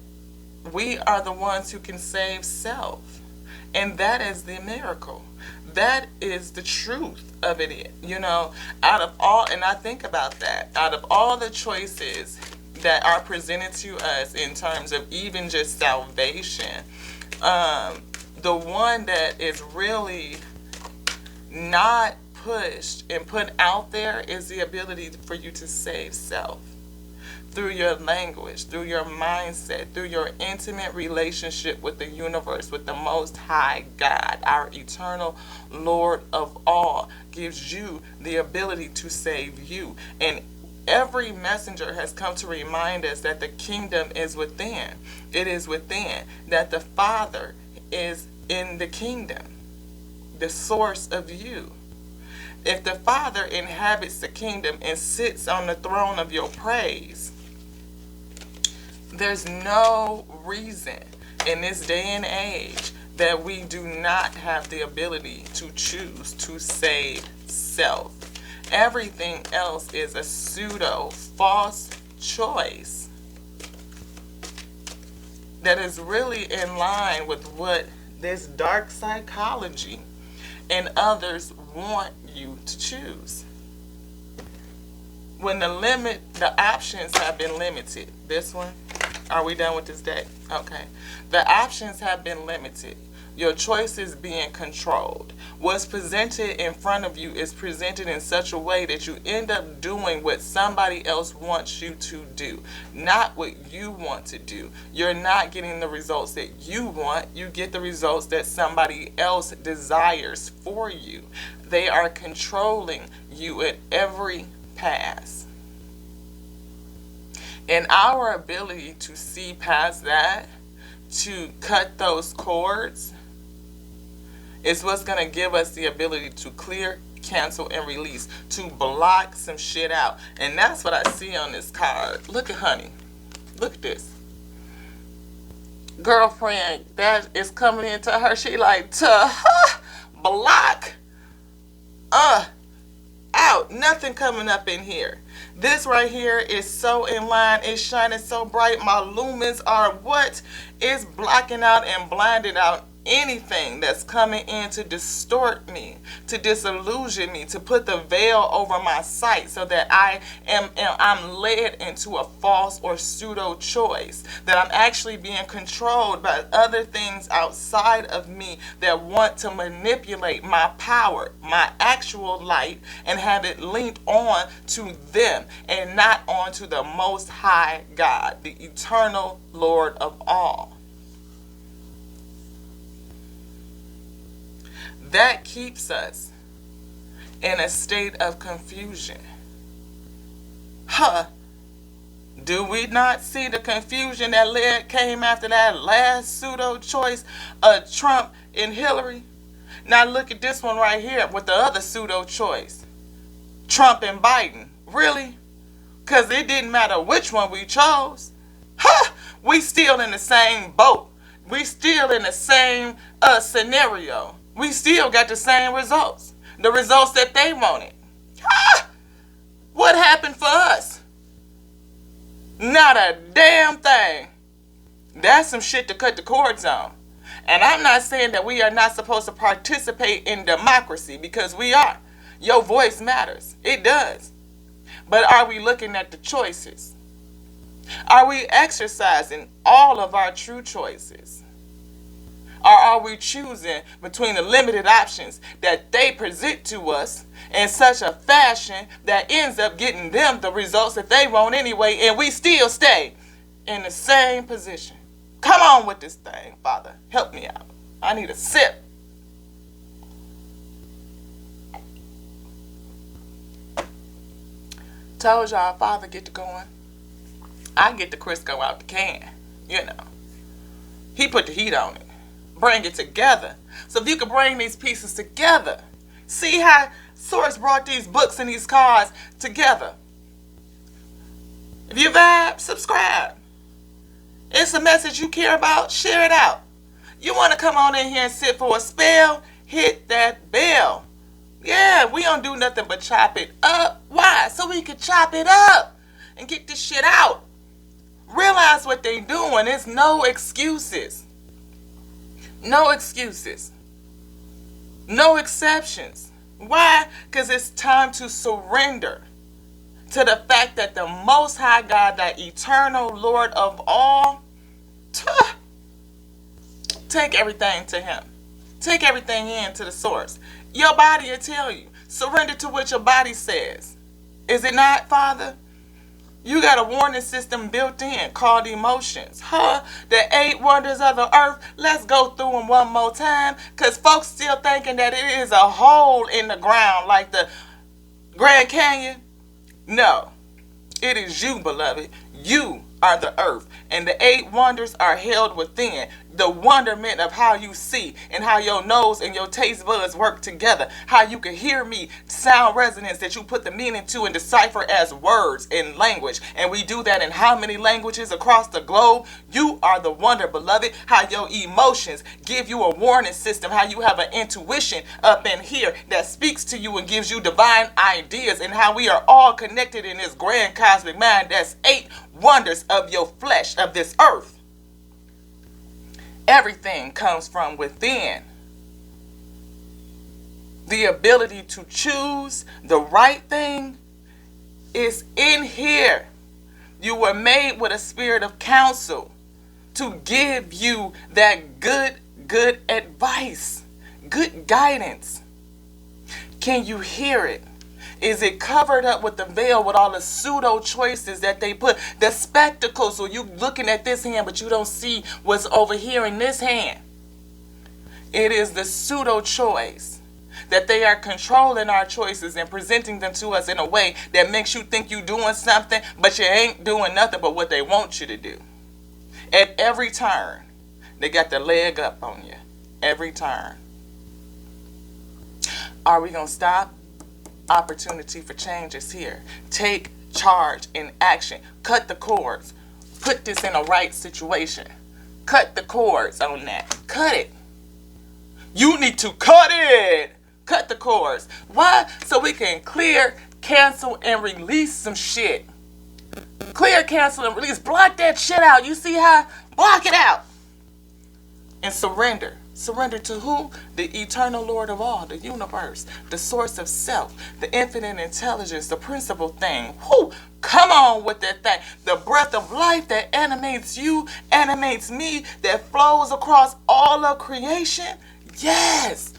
we are the ones who can save self. And that is the miracle. That is the truth of it. You know, out of all, and I think about that, out of all the choices that are presented to us in terms of even just salvation, the one that is really not pushed and put out there is the ability for you to save self through your language, through your mindset, through your intimate relationship with the universe, with the Most High God, our eternal Lord of all, gives you the ability to save you. And every messenger has come to remind us that the kingdom is within. It is within, that the Father is in the kingdom, the source of you. If the Father inhabits the kingdom and sits on the throne of your praise, there's no reason in this day and age that we do not have the ability to choose to save self. Everything else is a pseudo false choice that is really in line with what this dark psychology and others want you to choose. When the options have been limited. This one, are we done with this deck? Okay. The options have been limited. Your choice is being controlled. What's presented in front of you is presented in such a way that you end up doing what somebody else wants you to do, not what you want to do. You're not getting the results that you want. You get the results that somebody else desires for you. They are controlling you at every pass. And our ability to see past that, to cut those cords, is what's going to give us the ability to clear, cancel, and release, to block some shit out. And that's what I see on this card. Look at honey. Look at this. Girlfriend that is coming into her, she like, block, out. Nothing coming up in here. This right here is so in line. It's shining so bright. My lumens are what is blocking out and blinding out anything that's coming in to distort me, to disillusion me, to put the veil over my sight so that I'm led into a false or pseudo choice, that I'm actually being controlled by other things outside of me that want to manipulate my power, my actual light, and have it linked on to them and not on to the Most High God, the eternal Lord of all. That keeps us in a state of confusion. Do we not see the confusion that came after that last pseudo choice of Trump and Hillary? Now look at this one right here with the other pseudo choice, Trump and Biden. Really? Because it didn't matter which one we chose. We still in the same boat. We still in the same scenario. We still got the same results. The results that they wanted. What happened for us? Not a damn thing. That's some shit to cut the cords on. And I'm not saying that we are not supposed to participate in democracy, because we are. Your voice matters. It does. But are we looking at the choices? Are we exercising all of our true choices? Or are we choosing between the limited options that they present to us in such a fashion that ends up getting them the results that they want anyway, and we still stay in the same position? Come on with this thing, Father. Help me out. I need a sip. Told y'all, Father get to going. I get the Crisco out the can. You know. He put the heat on it. Bring it together. So if you could bring these pieces together, see how Source brought these books and these cards together. If you vibe, subscribe. It's a message you care about, share it out. You want to come on in here and sit for a spell, hit that bell. Yeah, we don't do nothing but chop it up. Why? So we can chop it up and get this shit out. Realize what they doing. There's no excuses. No excuses. No exceptions. Why? Because it's time to surrender to the fact that the Most High God, the eternal Lord of all, take everything to Him. Take everything in to the source. Your body will tell you. Surrender to what your body says. Is it not, Father? You got a warning system built in called emotions. The 8 wonders of the earth. Let's go through them one more time. Because folks still thinking that it is a hole in the ground like the Grand Canyon. No. It is you, beloved. You are the earth. And the 8 wonders are held within. The wonderment of how you see and how your nose and your taste buds work together. How you can hear me, sound resonance that you put the meaning to and decipher as words in language. And we do that in how many languages across the globe? You are the wonder, beloved. How your emotions give you a warning system. How you have an intuition up in here that speaks to you and gives you divine ideas. And how we are all connected in this grand cosmic mind. That's 8 wonders of your flesh, of this earth. Everything comes from within. The ability to choose the right thing is in here. You were made with a spirit of counsel to give you that good advice, good guidance. Can you hear it? Is it covered up with the veil with all the pseudo choices that they put? The spectacles, so you looking at this hand, but you don't see what's over here in this hand. It is the pseudo choice that they are controlling our choices and presenting them to us in a way that makes you think you're doing something, but you ain't doing nothing but what they want you to do. At every turn, they got the leg up on you. Every turn. Are we going to stop? Opportunity for change is here. Take charge in action. Cut the cords. Put this in a right situation. Cut the cords on that. Cut it. You need to cut it. Cut the cords. Why? So we can clear, cancel, and release some shit. Clear, cancel, and release. Block that shit out. You see how? Block it out. And surrender. Surrender to who? The eternal Lord of all, the universe, the source of self, the infinite intelligence, the principal thing. Whoo! Come on with that thing. The breath of life that animates you, animates me, that flows across all of creation. Yes!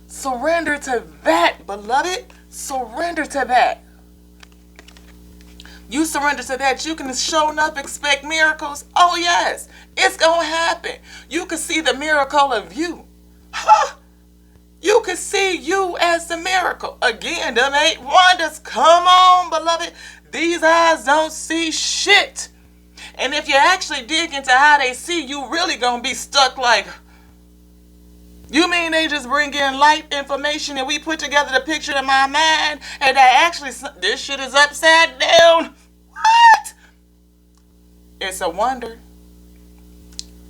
Surrender to that, beloved. Surrender to that. You surrender to that, you can show enough expect miracles. Oh yes, it's gonna happen. You can see the miracle of you. Huh? You can see you as the miracle. Again, them 8 wonders. Come on, beloved. These eyes don't see shit. And if you actually dig into how they see, you really gonna be stuck like, you mean they just bring in light information and we put together the picture in my mind and that actually this shit is upside down? What? It's a wonder.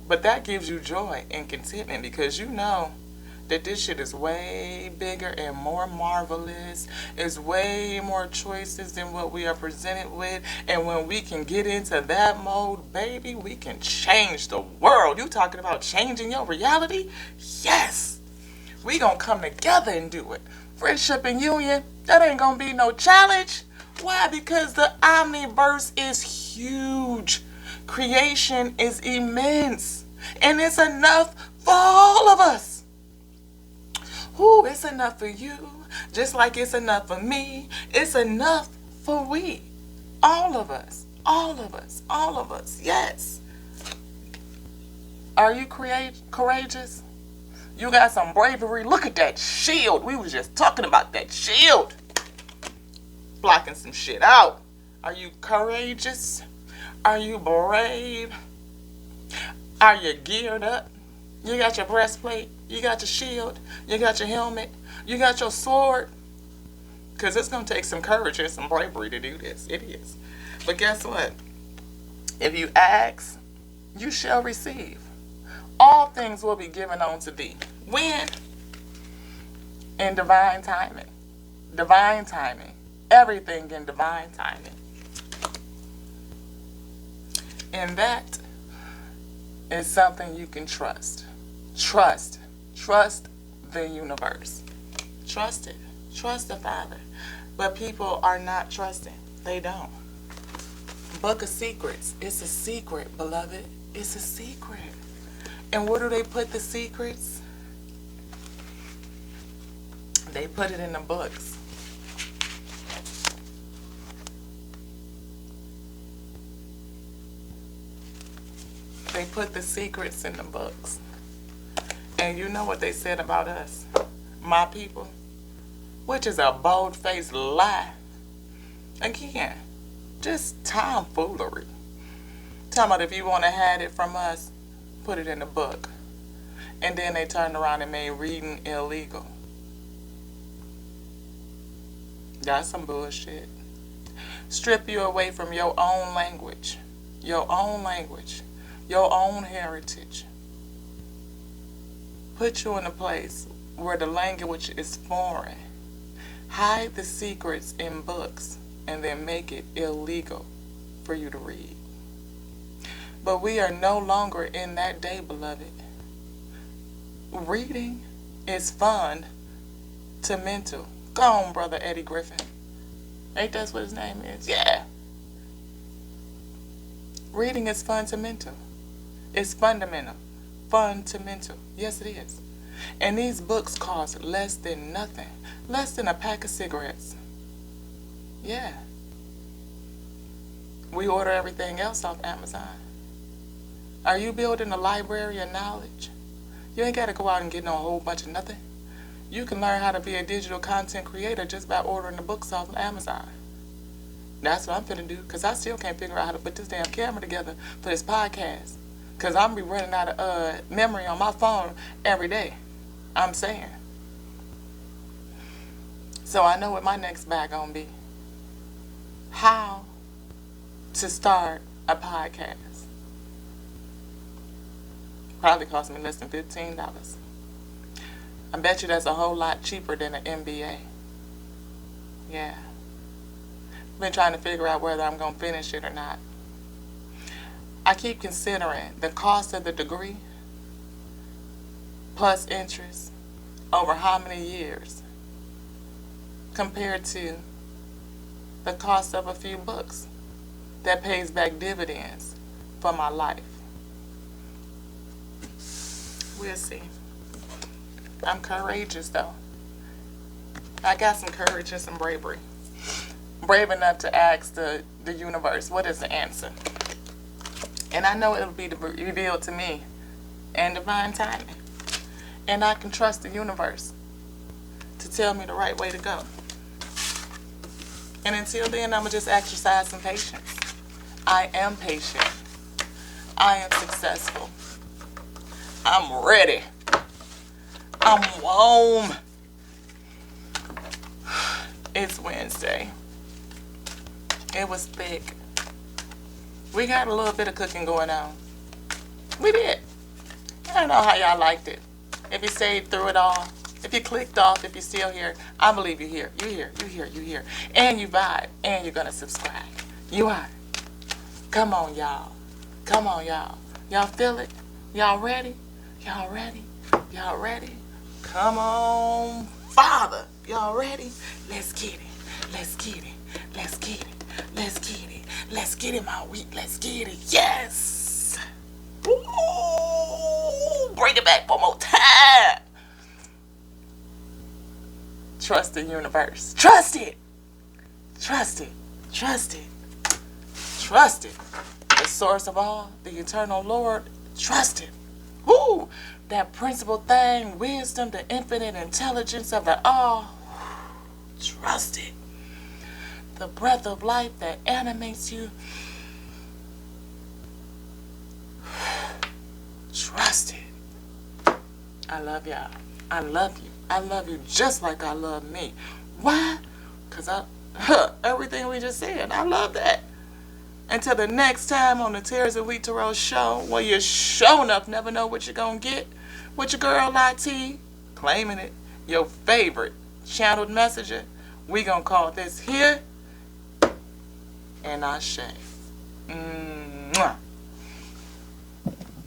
But that gives you joy and contentment because you know that this shit is way bigger and more marvelous. It's way more choices than what we are presented with. And when we can get into that mode, baby, we can change the world. You talking about changing your reality? Yes. We gonna come together and do it. Friendship and union, that ain't gonna be no challenge. Why? Because the omniverse is huge. Creation is immense. And it's enough for all of us. Ooh, it's enough for you. Just like it's enough for me. It's enough for we. All of us. All of us. All of us. Yes. Are you courageous? You got some bravery. Look at that shield. We was just talking about that shield. Blocking some shit out. Are you courageous? Are you brave? Are you geared up? You got your breastplate. You got your shield. You got your helmet. You got your sword. Because it's going to take some courage and some bravery to do this. It is. But guess what? If you ask, you shall receive. All things will be given unto thee. When? In divine timing. Divine timing. Everything in divine timing. And that is something you can trust. Trust. Trust the universe. Trust it. Trust the Father. But people are not trusting. They don't. Book of Secrets. It's a secret, beloved. It's a secret. And where do they put the secrets? They put it in the books. They put the secrets in the books. And you know what they said about us? My people. Which is a bold-faced lie. Again, just tomfoolery. Talking about if you want to have it from us, put it in the book. And then they turned around and made reading illegal. That's some bullshit. Strip you away from your own language. Your own language. Your own heritage. Put you in a place where the language is foreign. Hide the secrets in books and then make it illegal for you to read. But we are no longer in that day, beloved. Reading is fun to mental. Go on, Brother Eddie Griffin. Ain't that what his name is? Yeah. Reading is fundamental. It's fundamental. Fundamental. Yes, it is. And these books cost less than nothing. Less than a pack of cigarettes. Yeah. We order everything else off Amazon. Are you building a library of knowledge? You ain't got to go out and get no whole bunch of nothing. You can learn how to be a digital content creator just by ordering the books off of Amazon. That's what I'm finna do, because I still can't figure out how to put this damn camera together for this podcast. Because I'm be running out of memory on my phone every day. I'm saying. So I know what my next bag gonna be. How to start a podcast. Probably cost me less than $15. I bet you that's a whole lot cheaper than an MBA. Yeah. Been trying to figure out whether I'm going to finish it or not. I keep considering the cost of the degree plus interest over how many years compared to the cost of a few books that pays back dividends for my life. We'll see. I'm courageous though. I got some courage and some bravery. Brave enough to ask the universe, what is the answer? And I know it'll be revealed to me in divine timing. And I can trust the universe to tell me the right way to go. And until then, I'm going to just exercise some patience. I am patient. I am successful. I'm ready. I'm warm. It's Wednesday. It was thick. We got a little bit of cooking going on. We did. I don't know how y'all liked it. If you stayed through it all, if you clicked off, if you're still here, I believe you're here. You're here. You're here. You're here. And you vibe. And you're going to subscribe. You are. Come on, y'all. Come on, y'all. Y'all feel it? Y'all ready? Y'all ready? Y'all ready? Come on, Father. Y'all ready? Let's get it. Let's get it. Let's get it. Let's get it. Let's get it, my week. Let's get it. Yes. Ooh, bring it back one more time. Trust the universe. Trust it. Trust it. Trust it. Trust it. The source of all, the eternal Lord. Trust it. Woo! That principal thing, wisdom, the infinite intelligence of the all. Trust it. The breath of life that animates you. Trust it. I love y'all. I love you. I love you just like I love me. Why? Because everything we just said, I love that. Until the next time on the Tears of Wheat Tarot show, where you sure enough never know what you're going to get, with your girl IT, claiming it, your favorite channeled messenger, we going to call this here, and Ashe. Mwah.